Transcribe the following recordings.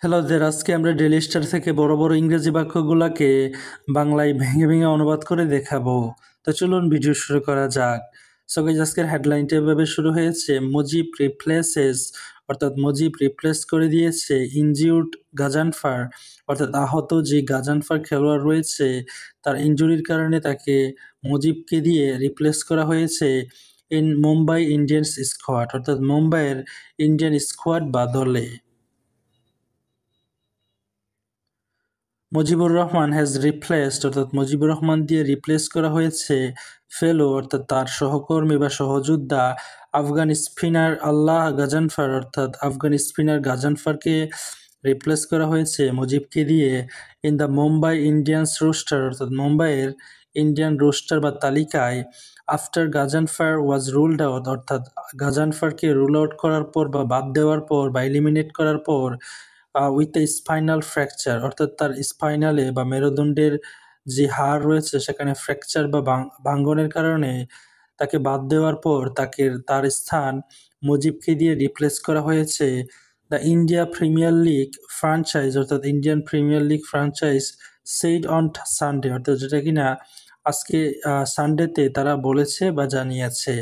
Hello দের আজকে আমরা daily star থেকে বড় বড় ইংরেজি বাক্যগুলোকে বাংলায় ভেঙে ভেঙে অনুবাদ করে দেখাবো। তো চলুন ভিডিও শুরু করা যাক। সো গাইস, আজকের হেডলাইনটা এভাবে শুরু হয়েছে, মুজিব রিপ্লেসেস, অর্থাৎ মুজিব রিপ্লেস করে দিয়েছে ইনজিউর্ড গাজানফার, অর্থাৎ আহত যে গাজানফার খেলোয়াড় রয়েছে তার ইনজুরির কারণে তাকে মুজিবকে দিয়ে রিপ্লেস করা হয়েছে ইন মুম্বাই ইন্ডিয়ান্স স্কোয়াড, অর্থাৎ মুম্বাইয়ের ইন্ডিয়ান স্কোয়াড বা দলে। মুজিবুর রহমান হ্যাজ রিপ্লেসড, অর্থাৎ মুজিবুর রহমান দিয়ে রিপ্লেস করা হয়েছে ফেলো, অর্থাৎ তার সহকর্মী বা সহযোদ্ধা আফগান স্পিনার আল্লাহ গাজানফার, অর্থাৎ আফগান স্পিনার গাজানফারকে রিপ্লেস করা হয়েছে মুজিবকে দিয়ে in the Mumbai Indians roster, অর্থাৎ মুম্বাইয়ের ইন্ডিয়ান রোস্টার বা তালিকায় after Ghazanfar was ruled out, অর্থাৎ গাজানফারকে রুল আউট করার পর বা বাদ দেওয়ার পর বা এলিমিনেট করার পর উইথ এ স্পাইনাল ফ্র্যাকচার, অর্থাৎ তার স্পাইনালে বা মেরুদণ্ডের যে হাড় রয়েছে সেখানে ফ্র্যাকচার বা ভাঙ্গনের কারণে তাকে বাদ দেওয়ার পর তার স্থান মুজিবকে দিয়ে রিপ্লেস করা হয়েছে। The India premier league franchise, অর্থাৎ Indian premier league franchise said on Sunday, অর্থাৎ যেটা কিনা আজকে সানডেতে তারা বলেছে বা জানিয়েছে।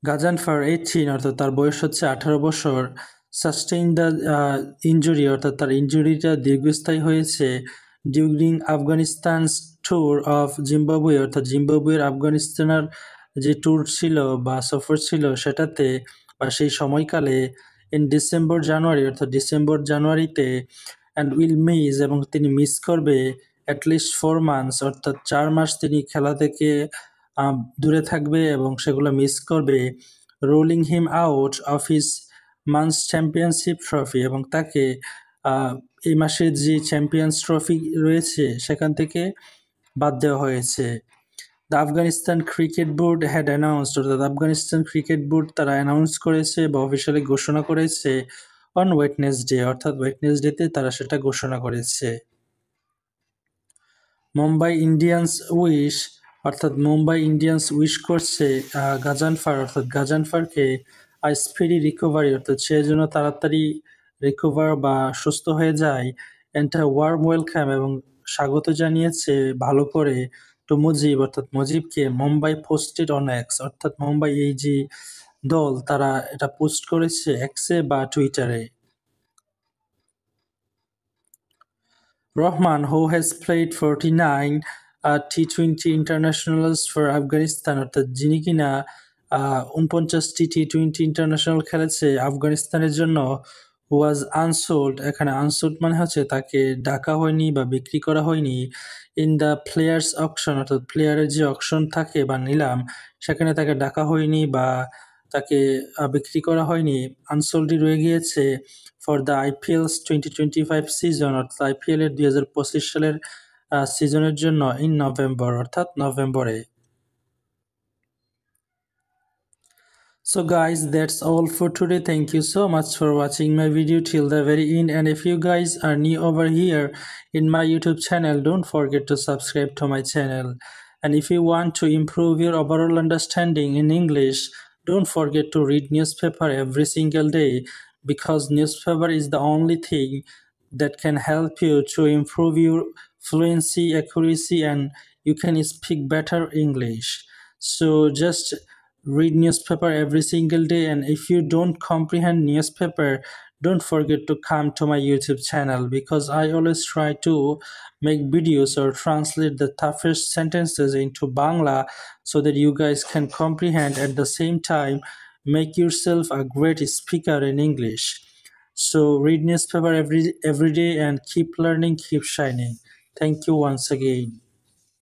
গাজানফার 18, অর্থাৎ তার বয়স হচ্ছে 18 বছর, সাস্টেইন দ্য ইনজুরি, অর্থাৎ তার ইনজুরিটা দীর্ঘস্থায়ী হয়েছে ডিউরিং আফগানিস্তানস ট্যুর অফ জিম্বাবুয়ে, অর্থাৎ জিম্বাবুয়ের আফগানিস্তানের যে ট্যুর ছিল বা সফর ছিল সেটাতে বা সেই সময়কালে ইন ডিসেম্বর জানুয়ারি, অর্থাৎ ডিসেম্বর জানুয়ারিতে অ্যান্ড উইল মিস, এবং তিনি মিস করবে অ্যাটলিস্ট 4 মান্থস, অর্থাৎ 4 মাস তিনি খেলা থেকে দূরে থাকবে এবং সেগুলো মিস করবে। Rolling him out of his months championship trophy, এবং তাকে এই মাসের যে চ্যাম্পিয়ন্স ট্রফি রয়েছে সেখান থেকে বাদ দেওয়া হয়েছে। The Afghanistan cricket board had announced, অর্থাৎ আফগানিস্তান ক্রিকেট বোর্ড তারা অ্যানাউন্স করেছে বা অফিসিয়ালি ঘোষণা করেছে অন ওয়েডনেসডে, অর্থাৎ ওয়েডনেসডেতে তারা সেটা ঘোষণা করেছে। মুম্বাই ইন্ডিয়ান্স উইশ, অর্থাৎ মুম্বাই ইন্ডিয়ান্স উইশ করছে গাজানফার, অর্থাৎ গাজানফারকে স্পিডি রিকভারি, অর্থাৎ সে যেন তাড়াতাড়ি রিকভার বা সুস্থ হয়ে যায়। অ্যান্ড ওয়ার্ম ওয়েলকাম, এবং স্বাগত জানিয়েছে ভালো করে টু মুজিব, অর্থাৎ মুজিবকে মুম্বাই পোস্টেড অন এক্স, অর্থাৎ মুম্বাই এই যে দল তারা এটা পোস্ট করেছে এক্সে বা টুইটারে। Rahman, who has played 49 T twenty internationals for Afghanistan, অর্থাৎ যিনি কিনা 49টি টি-টোয়েন্টি ইন্টারন্যাশনাল খেলেছে আফগানিস্তানের জন্য, ওয়াজ আনসোল্ড, এখানে আনসোল্ড মানে হচ্ছে তাকে ডাকা হয়নি বা বিক্রি করা হয়নি ইন দ্য প্লেয়ার্স অকশন, অর্থাৎ প্লেয়ারের যে অকশন থাকে বা নিলাম সেখানে তাকে ডাকা হয়নি বা তাকে বিক্রি করা হয়নি, আনসোল্ডই রয়ে গিয়েছে ফর দ্য আইপিএলস 2025 সিজন, অর্থাৎ আইপিএল এর 2025 সালের সিজনের জন্য ইন নভেম্বর, অর্থাৎ নভেম্বরে। So guys, that's all for today. Thank you so much for watching my video till the very end, and if you guys are new over here in my YouTube channel, don't forget to subscribe to my channel. And if you want to improve your overall understanding in English, don't forget to read newspaper every single day, because newspaper is the only thing that can help you to improve your fluency, accuracy, and you can speak better English. So just read newspaper every single day, and if you don't comprehend newspaper, don't forget to come to my YouTube channel, because I always try to make videos or translate the toughest sentences into Bangla so that you guys can comprehend, at the same time make yourself a great speaker in English. So read newspaper every day and keep learning, keep shining. Thank you once again.